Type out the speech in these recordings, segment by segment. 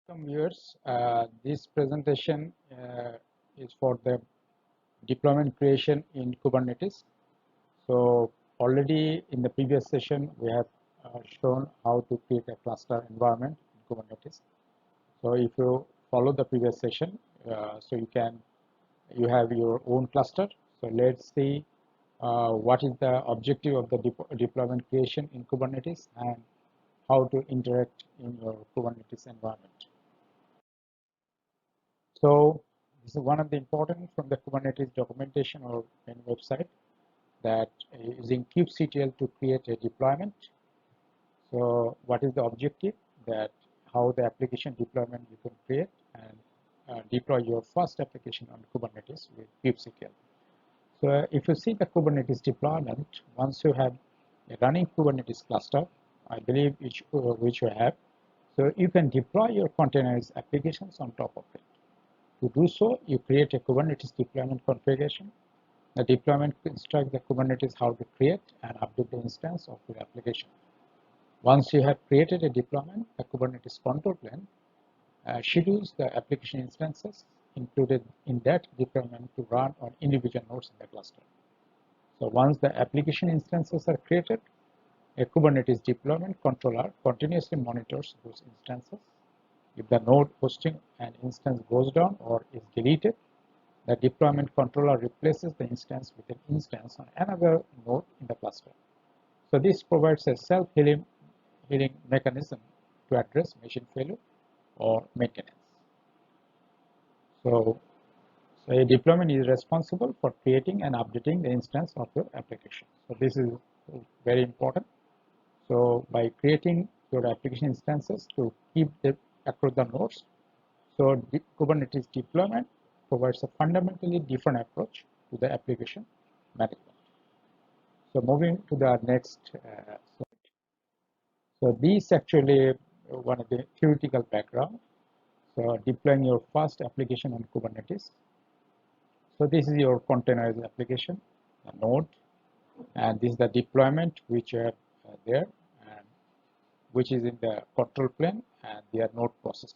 Welcome viewers. This presentation is for the deployment creation in Kubernetes. So already in the previous session we have shown how to create a cluster environment in Kubernetes. So if you follow the previous session, so you have your own cluster. So let's see what is the objective of the deployment creation in Kubernetes and how to interact in your Kubernetes environment. So this is one of the important from the Kubernetes documentation or any website, that using kubectl to create a deployment. So what is the objective? That how the application deployment you can create and deploy your first application on Kubernetes with kubectl. So if you see the Kubernetes deployment, once you have a running Kubernetes cluster, I believe which you have, so you can deploy your containerized applications on top of it. To do so, you create a Kubernetes deployment configuration. The deployment instructs the Kubernetes how to create and update the instance of your application. Once you have created a deployment, the Kubernetes control plane schedules the application instances included in that deployment to run on individual nodes in the cluster. So once the application instances are created, a Kubernetes deployment controller continuously monitors those instances. If the node hosting an instance goes down or is deleted, the deployment controller replaces the instance with an instance on another node in the cluster. So this provides a self-healing mechanism to address machine failure or maintenance. So a deployment is responsible for creating and updating the instance of your application. So this is very important. So by creating your application instances to keep them across the nodes, so Kubernetes deployment provides a fundamentally different approach to the application management. So moving to the next slide. So this actually one of the theoretical background. So deploying your first application on Kubernetes. So this is your containerized application, a node, and this is the deployment which are there, and which is in the control plane, and they are node processes.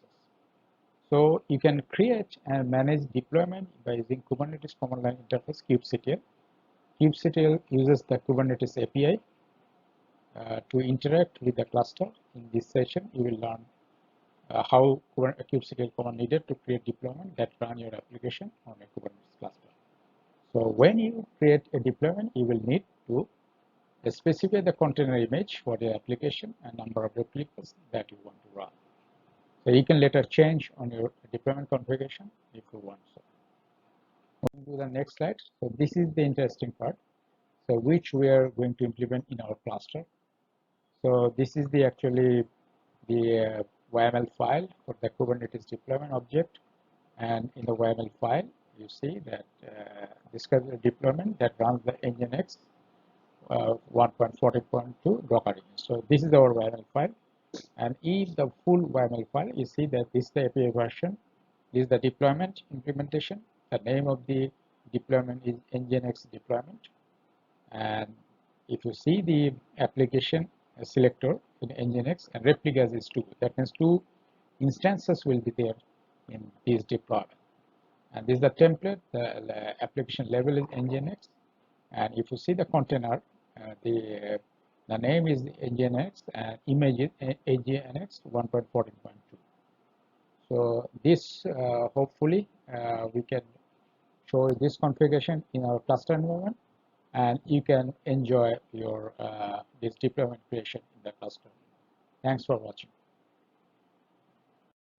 So you can create and manage deployment by using Kubernetes command line interface kubectl. Kubectl uses the Kubernetes API to interact with the cluster. In this session, you will learn how kubectl command needed to create deployment that run your application on a Kubernetes cluster. So when you create a deployment, you will need to specify the container image for the application and number of replicas that you want to run. So you can later change on your deployment configuration if you want so. Moving to the next slide. So this is the interesting part. So which we are going to implement in our cluster. So this is the actually the YAML file for the Kubernetes deployment object, and in the YAML file you see that this is the deployment that runs the Nginx 1.40.2 Docker image. So this is our YAML file, and in the full YAML file you see that this is the API version, this is the deployment implementation, the name of the deployment is Nginx deployment, and if you see the application selector in Nginx and replicas is 2, that means 2 instances will be there in this deployment. And this is the template, the application level is Nginx, and if you see the container, the name is Nginx and image is Nginx 1.14.2. So this hopefully we can show this configuration in our cluster environment, and you can enjoy your this deployment creation in the cluster. Thanks for watching,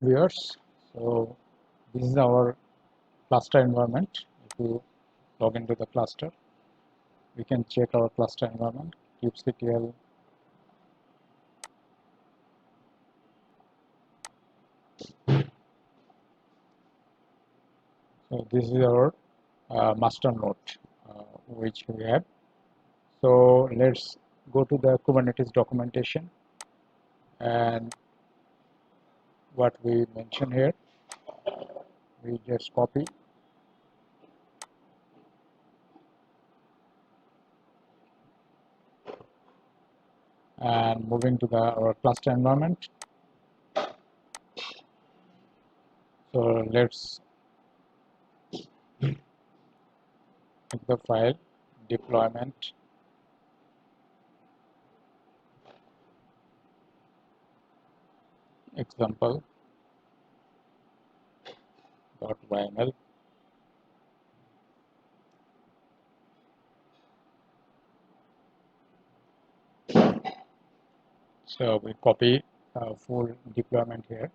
viewers. So this is our cluster environment. If you log into the cluster, we can check our cluster environment, kubectl. So this is our master node which we have. So let's go to the Kubernetes documentation, and what we mention here, we just copy and moving to our cluster environment. So let's make the file deployment example.yml. So we copy full deployment here.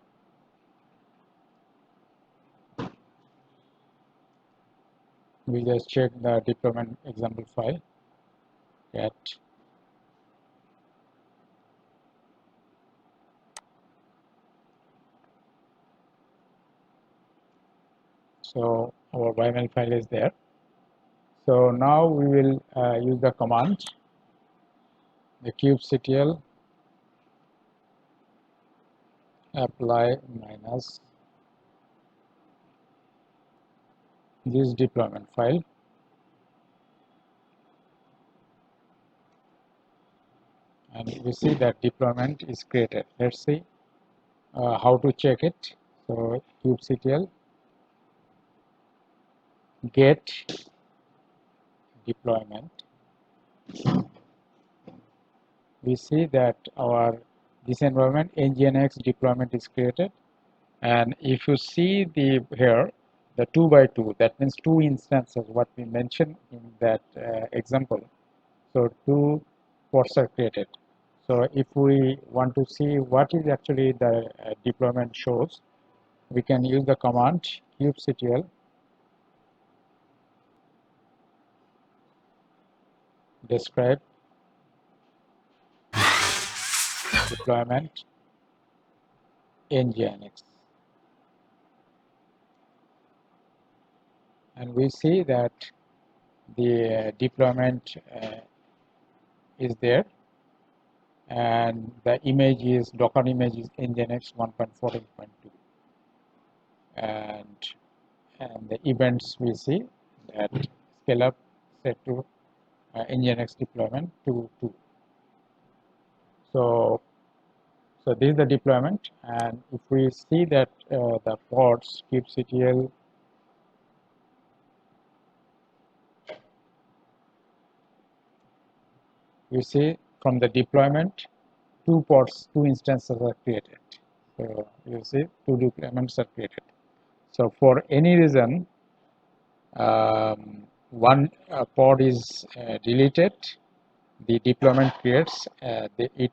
We just check the deployment example file at so our YML file is there. So now we will use the command, the kubectl apply minus this deployment file, and we see that deployment is created. Let's see how to check it. So kubectl get deployment. We see that our this environment nginx deployment is created, and if you see the here the 2 by 2, that means 2 instances what we mentioned in that example. So 2 pods are created. So if we want to see what is actually the deployment shows, we can use the command kubectl describe deployment nginx, and we see that the deployment is there, and the image is Docker image is nginx 1.14.2, and the events we see that scale up set to nginx deployment to 2. So this is the deployment, and if we see that the pods kubectl you see from the deployment 2 pods, 2 instances are created. So you see 2 deployments are created. So for any reason one pod is deleted, the deployment creates, it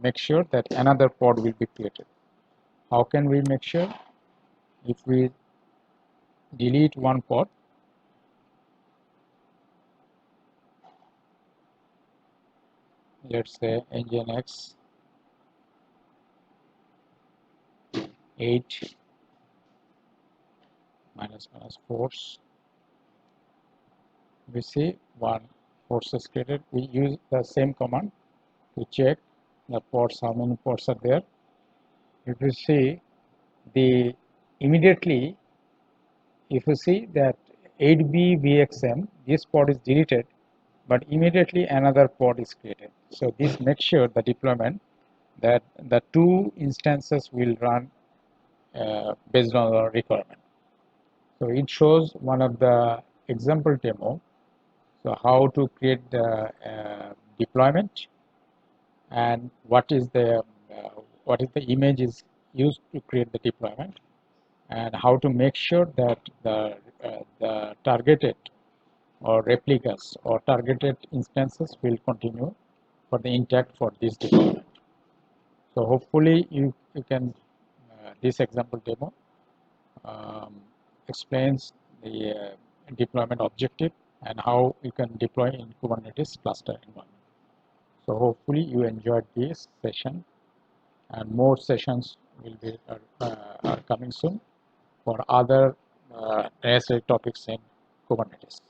makes sure that another pod will be created. How can we make sure? If we delete one pod, let's say nginx 8 minus force, we see one force is created. We use the same command to check the pods, how many pods are there. If you see the immediately, if you see that 8b vxm, this pod is deleted, but immediately another pod is created. So this makes sure the deployment that the 2 instances will run based on the requirement. So it shows one of the example demo. So how to create the deployment, and what is the image is used to create the deployment, and how to make sure that the targeted or replicas or targeted instances will continue for the intact for this deployment. So hopefully you can this example demo explains the deployment objective and how you can deploy in Kubernetes cluster environment. So hopefully you enjoyed this session, and more sessions will be are coming soon for other necessary topics in Kubernetes.